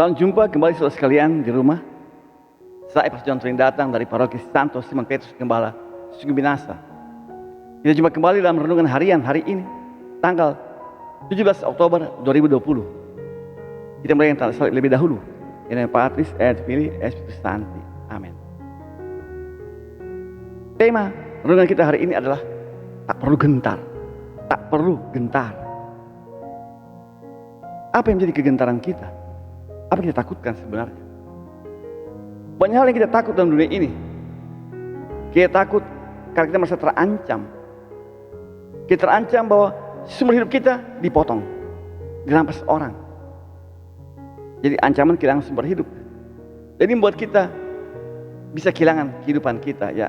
Salam jumpa kembali saudara sekalian di rumah. Saya Pastor John Tring datang dari Paroki Santo Simon Petrus Gembala, Sungguh Binasa. Kita jumpa kembali dalam renungan harian hari ini, tanggal 17 Oktober 2020. Kita mulai yang salib lebih dahulu. Ini Patris et Filii et Spiritus Sancti. Amin. Tema renungan kita hari ini adalah tak perlu gentar. Tak perlu gentar. Apa yang menjadi kegentaran kita? Apa yang kita takutkan sebenarnya? Banyak hal yang kita takut dalam dunia ini. Kita takut karena kita merasa terancam. Kita terancam bahwa sumber hidup kita dipotong, dirampas orang. Jadi ancaman kehilangan sumber hidup. Jadi membuat kita bisa kehilangan kehidupan kita. Ya,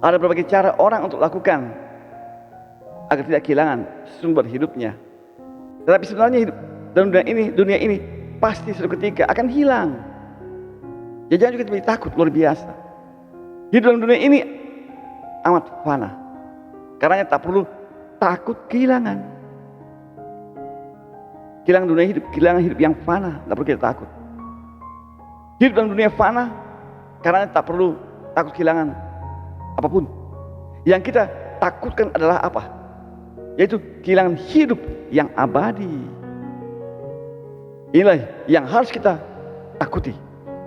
ada berbagai cara orang untuk lakukan agar tidak kehilangan sumber hidupnya. Tetapi sebenarnya hidup dalam dunia ini pasti suatu ketika akan hilang. Ya, jangan juga terlalu takut luar biasa. Hidup dalam dunia ini amat fana. Karena tak perlu takut kehilangan. Kehilangan hidup yang fana, tak perlu kita takut. Hidup dalam dunia fana, karena tak perlu takut kehilangan apapun. Yang kita takutkan adalah apa? Yaitu kehilangan hidup yang abadi. Inilah yang harus kita takuti.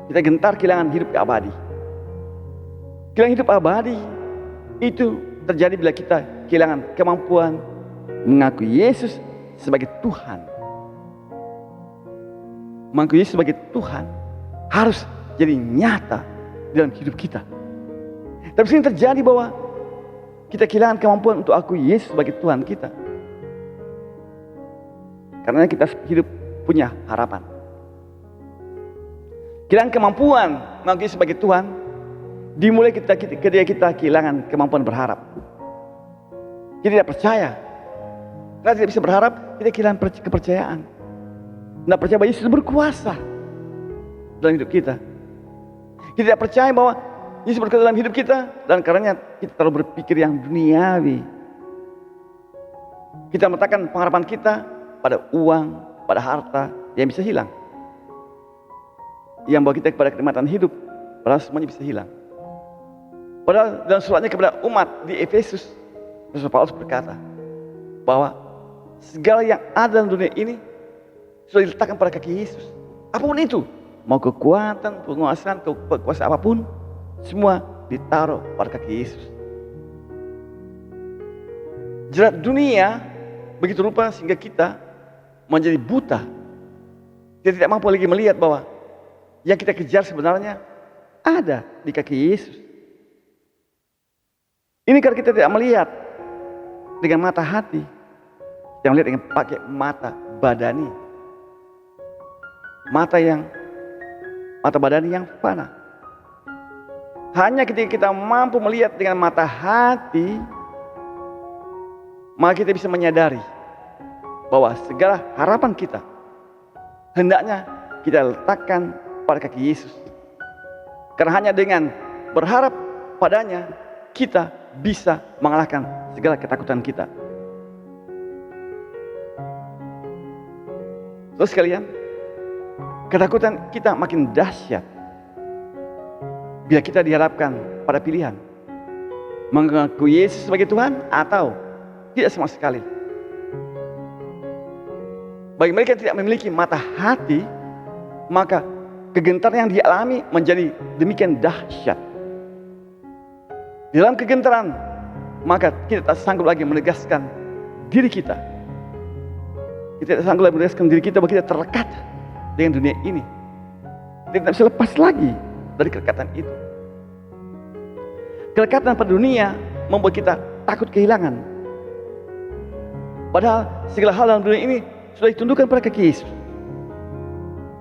Kita gentar kehilangan hidup abadi. Kehilangan hidup abadi itu terjadi bila kita kehilangan kemampuan mengakui Yesus sebagai Tuhan. Mengakui Yesus sebagai Tuhan harus jadi nyata dalam hidup kita. Tapi sering terjadi bahwa kita kehilangan kemampuan untuk akui Yesus sebagai Tuhan kita. Karena kita hidup punya harapan. Kehilangan kemampuan mengakui Yesus sebagai Tuhan dimulai ketika kita kehilangan kemampuan berharap. Kita tidak percaya. Karena tidak bisa berharap, kita kehilangan kepercayaan. Tidak percaya bahwa Yesus berkuasa dalam hidup kita. Kita tidak percaya bahwa Yesus berkuasa dalam hidup kita, dan karenanya kita terlalu berpikir yang duniawi. Kita meletakkan pengharapan kita pada uang, pada harta yang bisa hilang, yang bawa kita kepada kenikmatan hidup, padahal semuanya bisa hilang. Padahal dalam suratnya kepada umat di Efesus, Rasul Paulus berkata bahwa segala yang ada dalam dunia ini sudah diletakkan pada kaki Yesus. Apapun itu, mau kekuatan, penguasaan, kekuasaan apapun, semua ditaruh pada kaki Yesus. Jerat dunia begitu rupa sehingga kita menjadi buta. Kita tidak mampu lagi melihat bahwa yang kita kejar sebenarnya ada di kaki Yesus. Ini karena kita tidak melihat dengan mata hati, yang melihat dengan pakai mata badani. Mata badani yang fana. Hanya ketika kita mampu melihat dengan mata hati, maka kita bisa menyadari bahwa segala harapan kita hendaknya kita letakkan pada kaki Yesus. Karena hanya dengan berharap padanya, kita bisa mengalahkan segala ketakutan kita. Terus sekalian, ketakutan kita makin dahsyat bila kita dihadapkan pada pilihan mengaku Yesus sebagai Tuhan atau tidak sama sekali. Bagi mereka yang tidak memiliki mata hati, maka kegentaran yang dialami menjadi demikian dahsyat. Dalam kegentaran, maka kita tak sanggup lagi menegaskan diri kita. Kita tak sanggup lagi menegaskan diri kita bahwa kita terlekat dengan dunia ini. Kita tidak bisa lepas lagi dari kelekatan itu. Kelekatan pada dunia membuat kita takut kehilangan. Padahal segala hal dalam dunia ini sudah ditundukkan pada kaki Yesus.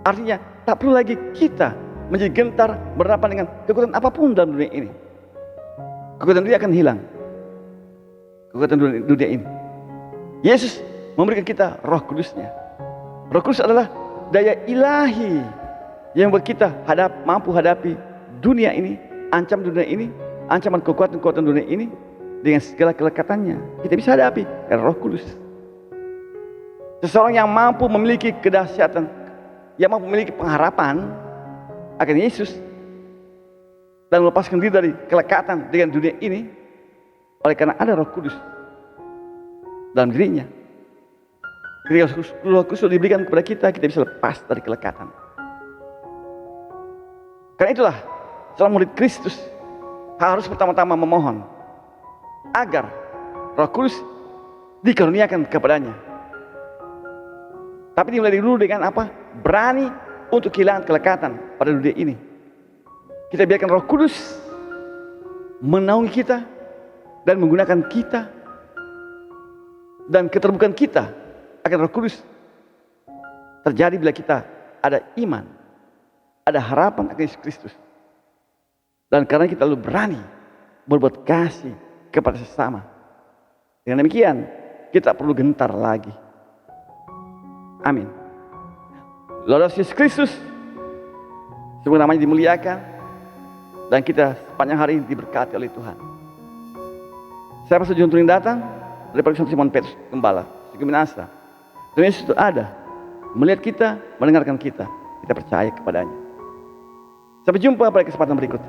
Artinya tak perlu lagi kita menjadi gentar berhadapan dengan kekuatan apapun dalam dunia ini. Kekuatan dunia akan hilang. Kekuatan dunia ini. Yesus memberikan kita Roh Kudus-Nya. Roh Kudus adalah daya ilahi yang membuat kita mampu hadapi dunia ini, ancaman dunia ini, ancaman kekuatan dunia ini dengan segala kelekatannya. Kita bisa hadapi karena Roh Kudus. Seseorang yang mampu memiliki kedahsyatan yang mampu memiliki pengharapan akan Yesus dan melepaskan diri dari kelekatan dengan dunia ini oleh karena ada Roh Kudus dalam dirinya. Ketika Roh Kudus diberikan kepada kita, kita bisa lepas dari kelekatan. Karena itulah seorang murid Kristus harus pertama-tama memohon agar Roh Kudus dikaruniakan kepadanya. Tapi dimulai dulu dengan apa? Berani untuk kehilangan kelekatan pada dunia ini. Kita biarkan Roh Kudus menaungi kita dan menggunakan kita, dan keterbukaan kita akan Roh Kudus terjadi bila kita ada iman, ada harapan akan Yesus Kristus. Dan karena kita lalu berani berbuat kasih kepada sesama, dengan demikian kita perlu gentar lagi. Amin. Laudatus Yesus Kristus, semoga namanya dimuliakan dan kita sepanjang hari ini diberkati oleh Tuhan. Saya Pastor John Turing datang dari Patriark Simon Petrus Gembala, Suku Minasa. Tuhan Yesus itu ada, melihat kita, mendengarkan kita percaya kepadanya. Sampai jumpa pada kesempatan berikut.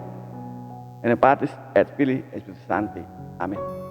Enepatis et Fili et Spiritus Sancti. Amin.